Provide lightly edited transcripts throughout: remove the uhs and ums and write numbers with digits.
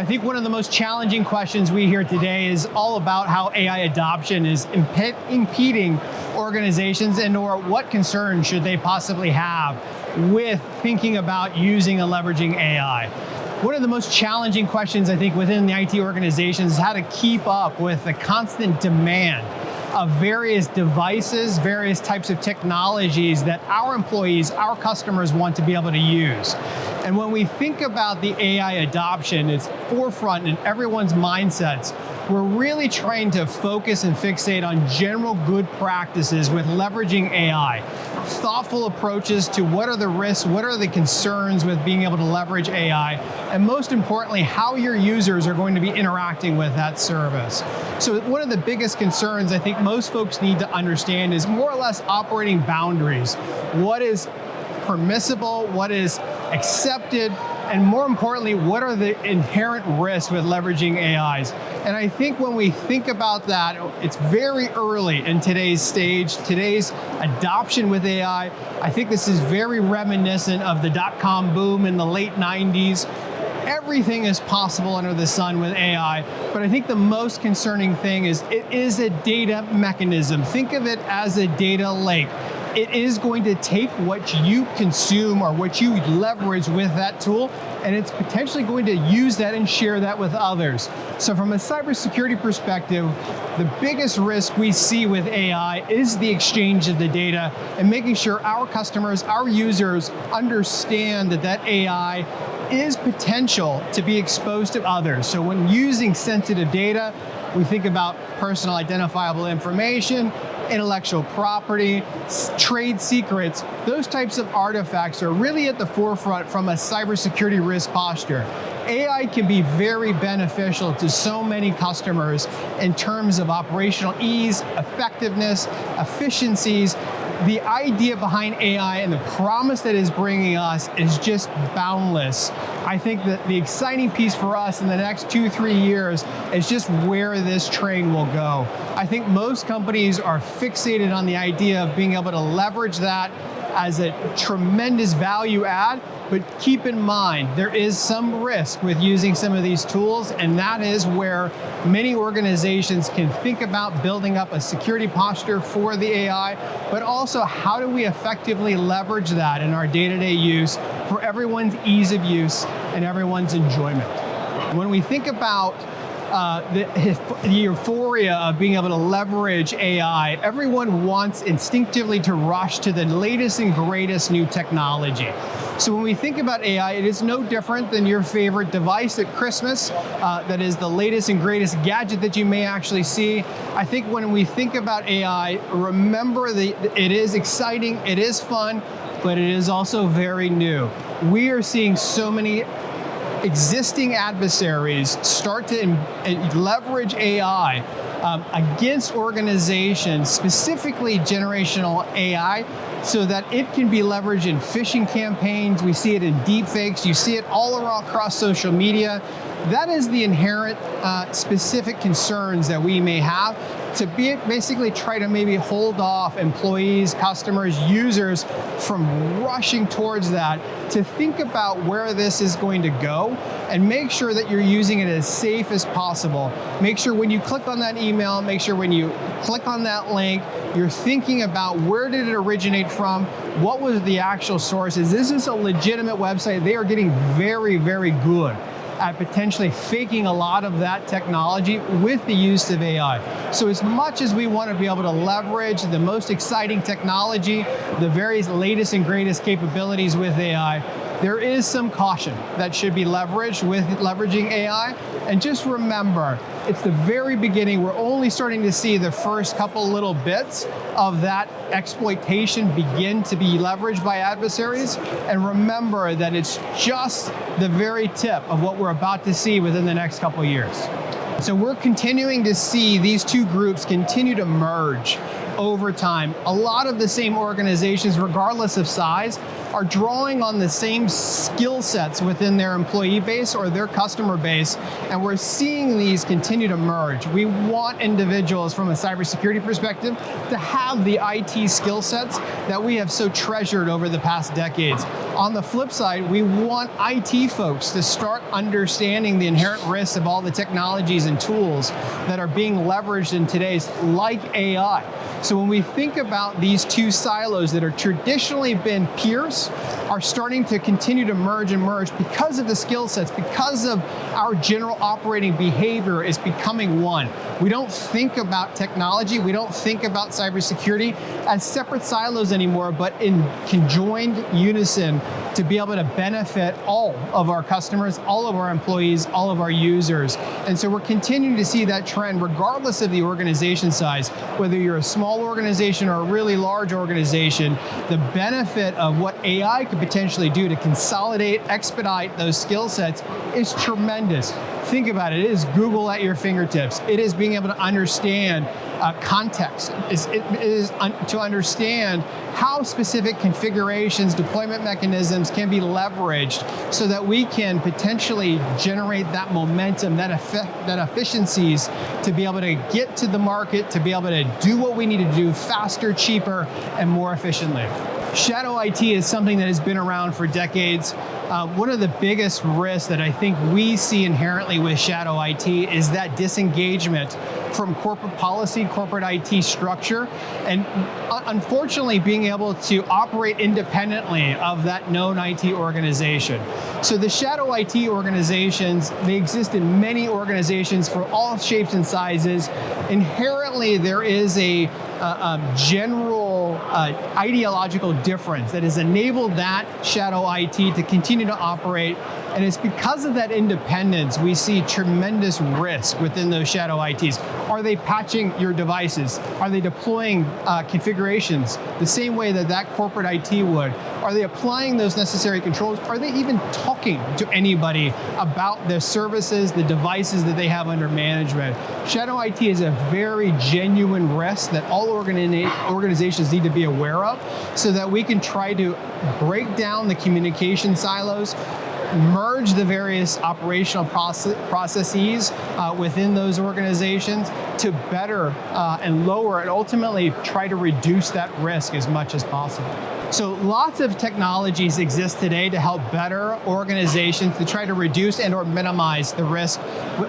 I think one of the most challenging questions we hear today is all about how AI adoption is impeding organizations, and or what concerns should they possibly have with thinking about using and leveraging AI. One of the most challenging questions I think within the IT organizations is how to keep up with the constant demand of various devices, various types of technologies that our employees, our customers want to be able to use. And when we think about the AI adoption, it's forefront in everyone's mindsets. We're really trying to focus and fixate on general good practices with leveraging AI. Thoughtful approaches to what are the risks, what are the concerns with being able to leverage AI, and most importantly, how your users are going to be interacting with that service. So one of the biggest concerns I think most folks need to understand is more or less operating boundaries. What is permissible, what is accepted, and more importantly, what are the inherent risks with leveraging AIs? And I think when we think about that, it's very early in today's stage, today's adoption with AI. I think this is very reminiscent of the dot-com boom in the late 90s. Everything is possible under the sun with AI, but I think the most concerning thing is it is a data mechanism. Think of it as a data lake. It is going to take what you consume or what you leverage with that tool, and it's potentially going to use that and share that with others. So from a cybersecurity perspective, the biggest risk we see with AI is the exchange of the data and making sure our customers, our users understand that that AI is potential to be exposed to others. So when using sensitive data, we think about personal identifiable information, intellectual property, trade secrets. Those types of artifacts are really at the forefront from a cybersecurity risk posture. AI can be very beneficial to so many customers in terms of operational ease, effectiveness, efficiencies. The idea behind AI and the promise that is bringing us is just boundless. I think that the exciting piece for us in the next 2-3 years is just where this train will go. I think most companies are fixated on the idea of being able to leverage that as a tremendous value add, but keep in mind, there is some risk with using some of these tools, and that is where many organizations can think about building up a security posture for the AI, but also how do we effectively leverage that in our day-to-day use for everyone's ease of use and everyone's enjoyment. When we think about the euphoria of being able to leverage AI, everyone wants instinctively to rush to the latest and greatest new technology. So when we think about AI, it is no different than your favorite device at Christmas that is the latest and greatest gadget that you may actually see. I think when we think about AI, remember it is exciting, it is fun, but it is also very new. We are seeing so many existing adversaries start to leverage AI against organizations, specifically generational AI, so that it can be leveraged in phishing campaigns. We see it in deepfakes. You see it all around across social media. That is the inherent specific concerns that we may have to basically try to maybe hold off employees, customers, users from rushing towards that, to think about where this is going to go and make sure that you're using it as safe as possible. Make sure when you click on that email, make sure when you click on that link, you're thinking about where did it originate from, what was the actual source. Is this a legitimate website? They are getting very, very good at potentially faking a lot of that technology with the use of AI. So as much as we want to be able to leverage the most exciting technology, the very latest and greatest capabilities with AI, there is some caution that should be leveraged with leveraging AI. And just remember, it's the very beginning. We're only starting to see the first couple little bits of that exploitation begin to be leveraged by adversaries. And remember that it's just the very tip of what we're about to see within the next couple years. So we're continuing to see these two groups continue to merge over time. A lot of the same organizations, regardless of size, are drawing on the same skill sets within their employee base or their customer base, and we're seeing these continue to merge. We want individuals from a cybersecurity perspective to have the IT skill sets that we have so treasured over the past decades. On the flip side, we want IT folks to start understanding the inherent risks of all the technologies and tools that are being leveraged in today's, like AI. So when we think about these two silos that are traditionally been peers, are starting to continue to merge and merge because of the skill sets, because of our general operating behavior is becoming one. We don't think about technology, we don't think about cybersecurity as separate silos anymore, but in conjoined unison to be able to benefit all of our customers, all of our employees, all of our users. And so we're continuing to see that trend regardless of the organization size, whether you're a small organization or a really large organization. The benefit of what AI could potentially do to consolidate, expedite those skill sets is tremendous. Think about it, it is Google at your fingertips. It is being able to understand context. It is to understand how specific configurations, deployment mechanisms can be leveraged so that we can potentially generate that momentum, that efficiencies to be able to get to the market, to be able to do what we need to do faster, cheaper, and more efficiently. Shadow IT is something that has been around for decades. One of the biggest risks that I think we see inherently with shadow IT is that disengagement from corporate policy, corporate IT structure, and unfortunately being able to operate independently of that known IT organization. So the shadow IT organizations, they exist in many organizations for all shapes and sizes. Inherently, there is a general ideological difference that has enabled that shadow IT to continue to operate. And it's because of that independence, we see tremendous risk within those shadow ITs. Are they patching your devices? Are they deploying configurations the same way that that corporate IT would? Are they applying those necessary controls? Are they even talking to anybody about the services, the devices that they have under management? Shadow IT is a very genuine risk that all organizations need to be aware of so that we can try to break down the communication silos, merge the various operational processes within those organizations to better and lower and ultimately try to reduce that risk as much as possible. So lots of technologies exist today to help better organizations to try to reduce and or minimize the risk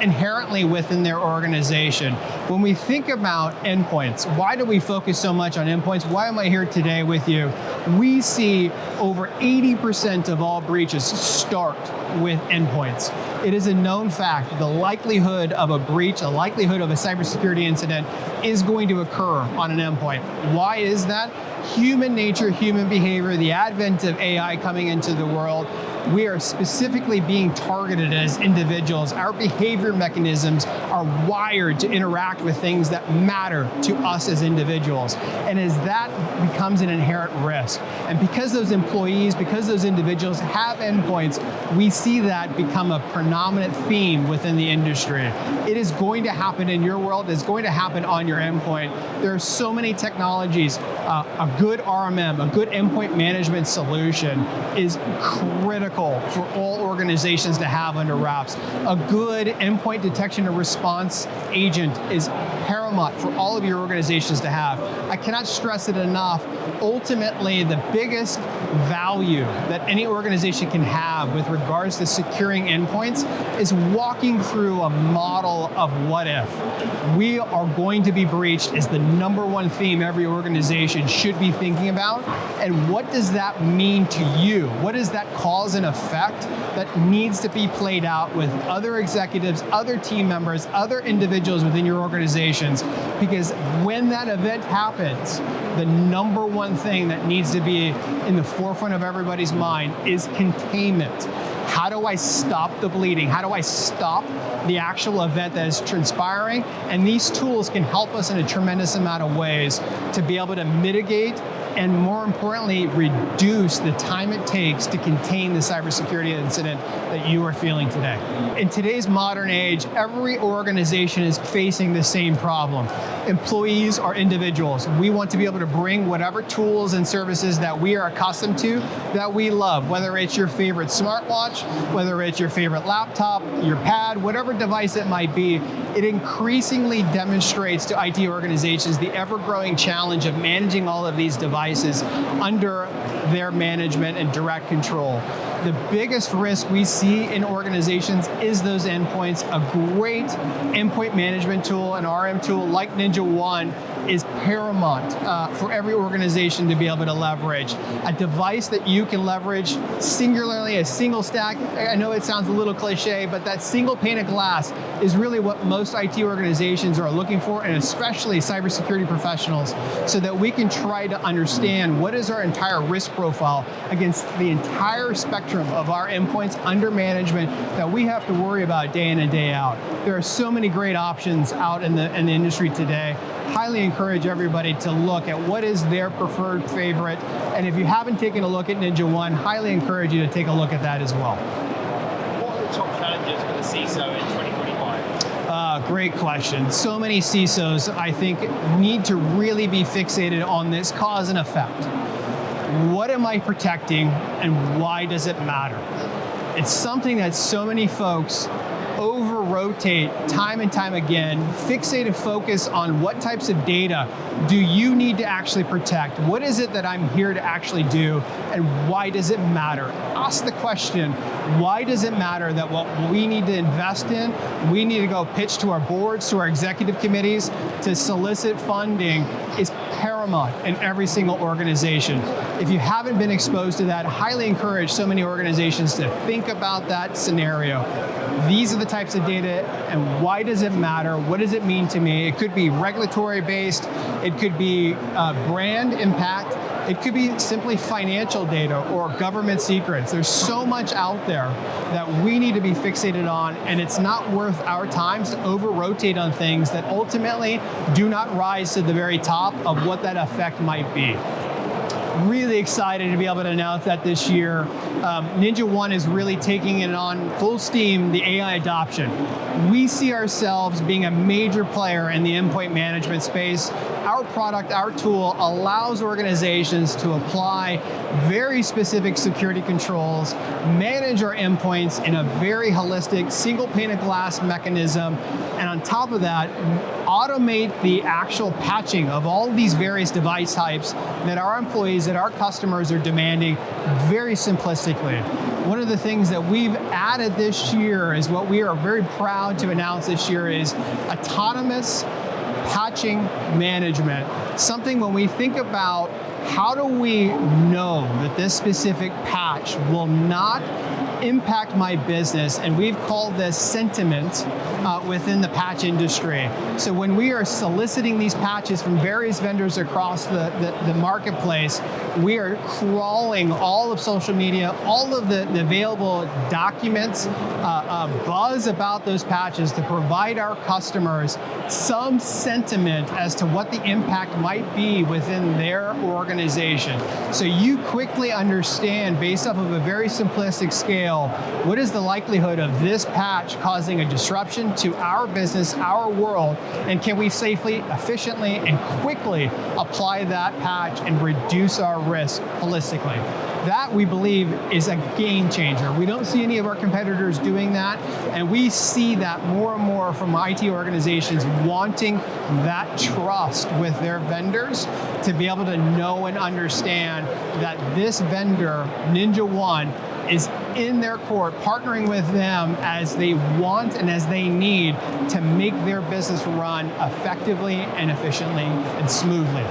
inherently within their organization. When we think about endpoints, why do we focus so much on endpoints? Why am I here today with you? We see over 80% of all breaches start with endpoints. It is a known fact the likelihood of a breach, a likelihood of a cybersecurity incident is going to occur on an endpoint. Why is that? Human nature, human behavior, the advent of AI coming into the world, we are specifically being targeted as individuals. Our behavior mechanisms are wired to interact with things that matter to us as individuals. And as that becomes an inherent risk, and because those employees, because those individuals have endpoints, we see that become a predominant theme within the industry. It is going to happen in your world, it's going to happen on your endpoint. There are so many technologies. A good RMM, a good endpoint management solution is critical for all organizations to have under wraps. A good endpoint detection and response agent is paramount for all of your organizations to have. I cannot stress it enough. Ultimately, the biggest value that any organization can have with regards to securing endpoints is walking through a model of what if. We are going to be breached is the #1 theme every organization should be thinking about. And what does that mean to you? What is that cause and effect that needs to be played out with other executives, other team members, other individuals within your organizations? Because when that event happens, the #1 thing that needs to be in the forefront of everybody's mind is containment. How do I stop the bleeding? How do I stop the actual event that is transpiring? And these tools can help us in a tremendous amount of ways to be able to mitigate and, more importantly, reduce the time it takes to contain the cybersecurity incident that you are feeling today. In today's modern age, every organization is facing the same problem. Employees are individuals. We want to be able to bring whatever tools and services that we are accustomed to, that we love, whether it's your favorite smartwatch, whether it's your favorite laptop, your pad, whatever device it might be, it increasingly demonstrates to IT organizations the ever-growing challenge of managing all of these devices under their management and direct control. The biggest risk we see in organizations is those endpoints. A great endpoint management tool, an RM tool like NinjaOne, is paramount for every organization to be able to leverage. A device that you can leverage singularly, a single stack. I know it sounds a little cliche, but that single pane of glass is really what most IT organizations are looking for, and especially cybersecurity professionals, so that we can try to understand what is our entire risk profile against the entire spectrum of our endpoints under management that we have to worry about day in and day out. There are so many great options out in the industry today. Highly encourage everybody to look at what is their preferred favorite. And if you haven't taken a look at NinjaOne, highly encourage you to take a look at that as well. What are the top challenges for the CISO in 2025? Great question. So many CISOs, I think, need to really be fixated on this cause and effect. What am I protecting and why does it matter? It's something that so many folks over-rotate time and time again, fixate and focus on what types of data do you need to actually protect? What is it that I'm here to actually do, and why does it matter? Ask the question, why does it matter that what we need to invest in, we need to go pitch to our boards, to our executive committees, to solicit funding is paramount in every single organization. If you haven't been exposed to that, I highly encourage so many organizations to think about that scenario. These are the types of data, and why does it matter? What does it mean to me? It could be regulatory based, it could be brand impact, it could be simply financial data or government secrets. There's so much out there that we need to be fixated on, and it's not worth our time to over-rotate on things that ultimately do not rise to the very top of what that effect might be. Really excited to be able to announce that this year, NinjaOne is really taking it on full steam, the AI adoption. We see ourselves being a major player in the endpoint management space. Our product, our tool, allows organizations to apply very specific security controls, manage our endpoints in a very holistic, single pane of glass mechanism, and on top of that, automate the actual patching of all of these various device types that our employees, that our customers are demanding very simplistically. One of the things that we've added this year is what we are very proud to announce this year is autonomous patching management. Something when we think about how do we know that this specific patch will not impact my business, and we've called this sentiment within the patch industry. So when we are soliciting these patches from various vendors across the marketplace, we are crawling all of social media, all of the available documents, buzz about those patches to provide our customers some sentiment as to what the impact might be within their organization. So you quickly understand, based off of a very simplistic scale, what is the likelihood of this patch causing a disruption to our business, our world, and can we safely, efficiently, and quickly apply that patch and reduce our risk holistically? That, we believe, is a game changer. We don't see any of our competitors doing that, and we see that more and more from IT organizations wanting that trust with their vendors to be able to know and understand that this vendor, NinjaOne, is in their court, partnering with them as they want and as they need to make their business run effectively and efficiently and smoothly.